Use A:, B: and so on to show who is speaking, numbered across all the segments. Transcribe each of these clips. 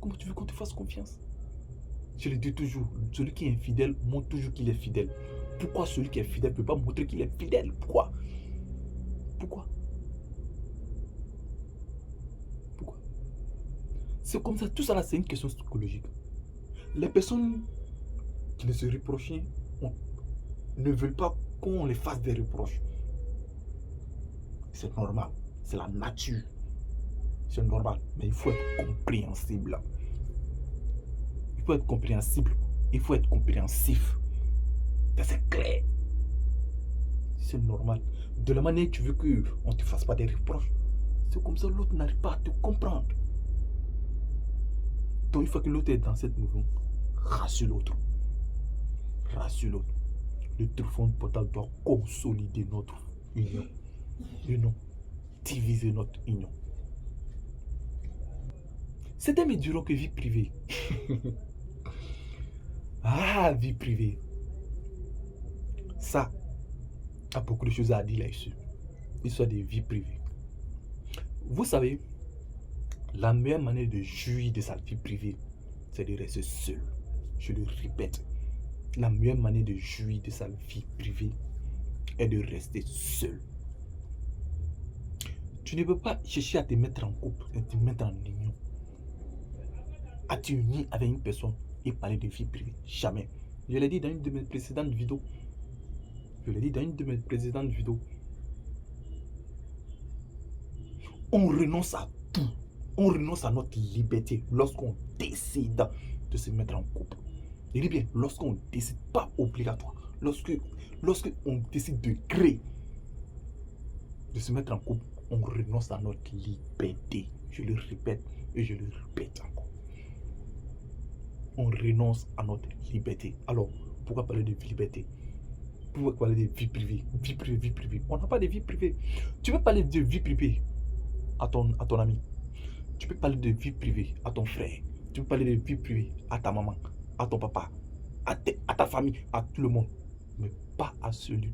A: Comment tu veux qu'on te fasse confiance? Je le dis toujours, celui qui est infidèle montre toujours qu'il est fidèle. Pourquoi celui qui est fidèle ne peut pas montrer qu'il est fidèle? Pourquoi? Pourquoi? Pourquoi? C'est comme ça, tout ça là, c'est une question psychologique. Les personnes qui ne se reprochent ne veulent pas qu'on les fasse des reproches. C'est normal, c'est la nature. C'est normal, mais il faut être compréhensible. Il faut être compréhensible, il faut être compréhensif. C'est clair. C'est normal. De la manière que tu veux qu'on ne te fasse pas des reproches, c'est comme ça l'autre n'arrive pas à te comprendre. Donc il faut que l'autre est dans cette mouvement. Rassure l'autre. Rassure l'autre. Le téléphone portable doit consolider notre union. Et non diviser notre union. Certains me diront que vie privée. Ah, vie privée. Ça a beaucoup de choses à dire là-dessus. Histoire de vie privée. Vous savez, la meilleure manière de jouir de sa vie privée, c'est de rester seul. Je le répète. La meilleure manière de jouir de sa vie privée est de rester seul. Tu ne peux pas chercher à te mettre en couple, à te mettre en union, à te unir avec une personne et parler de vie privée. Jamais. Je l'ai dit dans une de mes précédentes vidéos. On renonce à tout. On renonce à notre liberté lorsqu'on décide de se mettre en couple. Je dis bien, lorsqu'on décide, pas obligatoire. Lorsqu'on décide de créer, de se mettre en couple, on renonce à notre liberté. Je le répète et je le répète encore. On renonce à notre liberté. Alors, pourquoi parler de liberté? Pourquoi parler de vie privée? Vie privée. On n'a pas de vie privée. Tu peux parler de vie privée à ton ami. Tu peux parler de vie privée à ton frère. Tu peux parler de vie privée à ta maman, à ton papa, à ta famille, à tout le monde. Mais pas à celui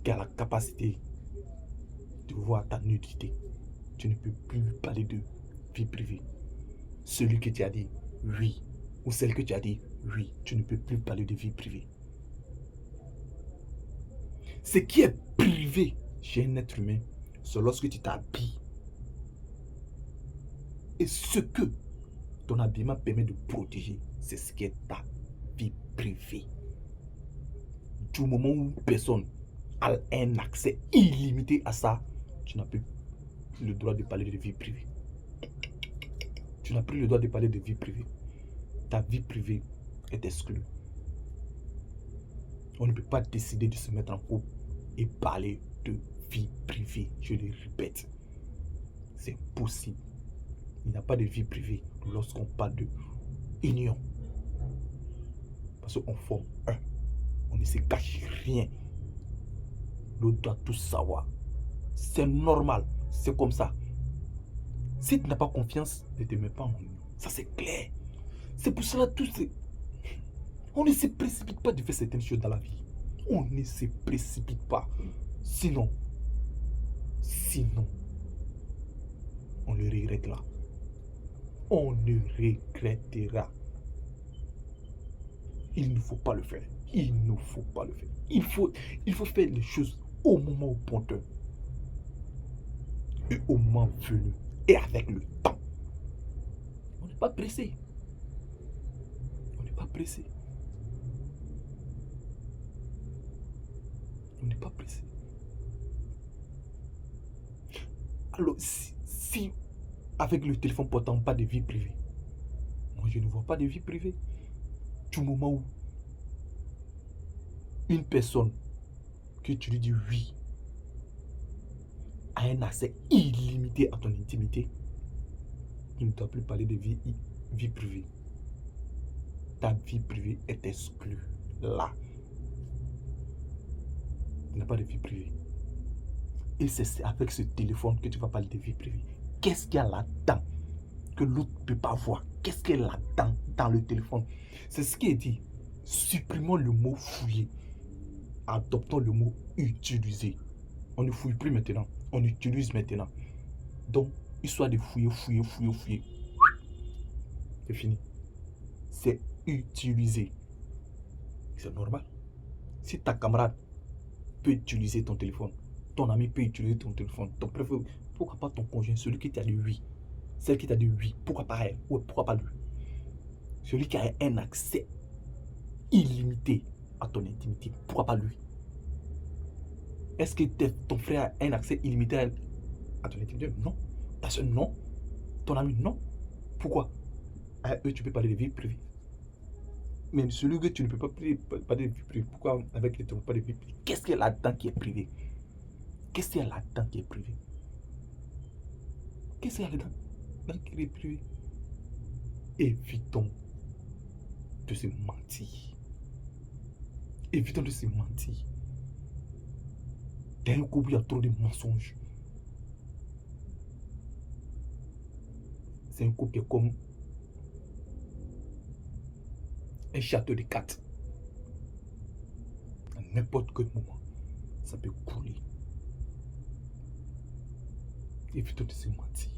A: qui a la capacité de voir ta nudité. Tu ne peux plus parler de vie privée. Celui que tu as dit oui, ou celle que tu as dit oui, tu ne peux plus parler de vie privée. Ce qui est privé chez un être humain, c'est lorsque tu t'habilles. Et ce que ton habillement permet de protéger, c'est ce qui est ta vie privée. Du moment où personne a un accès illimité à ça, tu n'as plus le droit de parler de vie privée. Tu n'as plus le droit de parler de vie privée. Ta vie privée est exclue. On ne peut pas décider de se mettre en couple et parler de vie privée. Je le répète. C'est impossible. Il n'y a pas de vie privée lorsqu'on parle de union. Parce qu'on forme un. On ne se cache rien. L'autre doit tout savoir. C'est normal. C'est comme ça. Si tu n'as pas confiance, ne te mets pas en union. Ça, c'est clair. C'est pour cela tout c'est... On ne se précipite pas de faire certaines choses dans la vie. On ne se précipite pas. Sinon, on le regrettera. On le regrettera. Il ne faut pas le faire. Il ne faut pas le faire. Il faut faire les choses au moment opportun. Et au moment venu. Et avec le temps. On n'est pas pressé. On n'est pas pressé. On n'est pas pressé. Alors, si avec le téléphone portant pas de vie privée, moi je ne vois pas de vie privée. Du moment où une personne que tu lui dis oui a un accès illimité à ton intimité, il ne doit plus parler de vie privée. Ta vie privée est exclue là. Il n'y a pas de vie privée. Et c'est avec ce téléphone que tu vas parler de vie privée. Qu'est-ce qu'il y a là-dedans que l'autre ne peut pas voir? Qu'est-ce qu'il y a là-dedans dans le téléphone? C'est ce qui est dit. Supprimons le mot fouiller. Adoptons le mot utiliser. On ne fouille plus maintenant. On utilise maintenant. Donc, histoire de fouiller. C'est fini. C'est utilisé. C'est normal. Si ta camarade peut utiliser ton téléphone, ton ami peut utiliser ton téléphone, ton préféré, pourquoi pas ton conjoint, celui qui t'a dit oui, celle qui t'a dit oui, pourquoi pas elle, ouais, pourquoi pas lui? Celui qui a un accès illimité à ton intimité, pourquoi pas lui? Est-ce que ton frère a un accès illimité à ton intimité? Non. Ta soeur, non. Ton ami, non. Pourquoi? À eux, tu peux parler de vie privée. Mais celui que tu ne peux pas parler de vie privée, pourquoi avec lui tu ne peux pas parler de vie privée? Qu'est-ce qu'il y a là-dedans qui est privé? Qu'est-ce qu'il y a là-dedans qui est privé? Qu'est-ce qu'il y a là-dedans qui est privé? Évitons de se mentir. Évitons de se mentir. Dans un couple, il y a trop de mensonges. C'est un couple qui est comme un château de cartes. À n'importe quel moment, ça peut couler. Évitons de se mentir.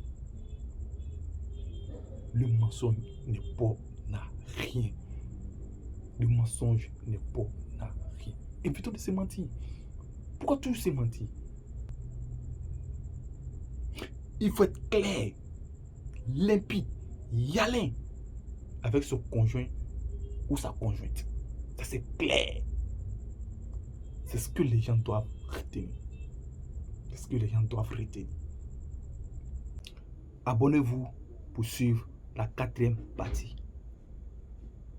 A: Le mensonge n'est pas à rien. Le mensonge n'est pas à rien. Évitons de se mentir. Pourquoi toujours se mentir? Il faut être clair, limpide, yalin avec son conjoint ou sa conjointe. Ça c'est clair. C'est ce que les gens doivent retenir. C'est ce que les gens doivent retenir. Abonnez-vous pour suivre la 4e partie.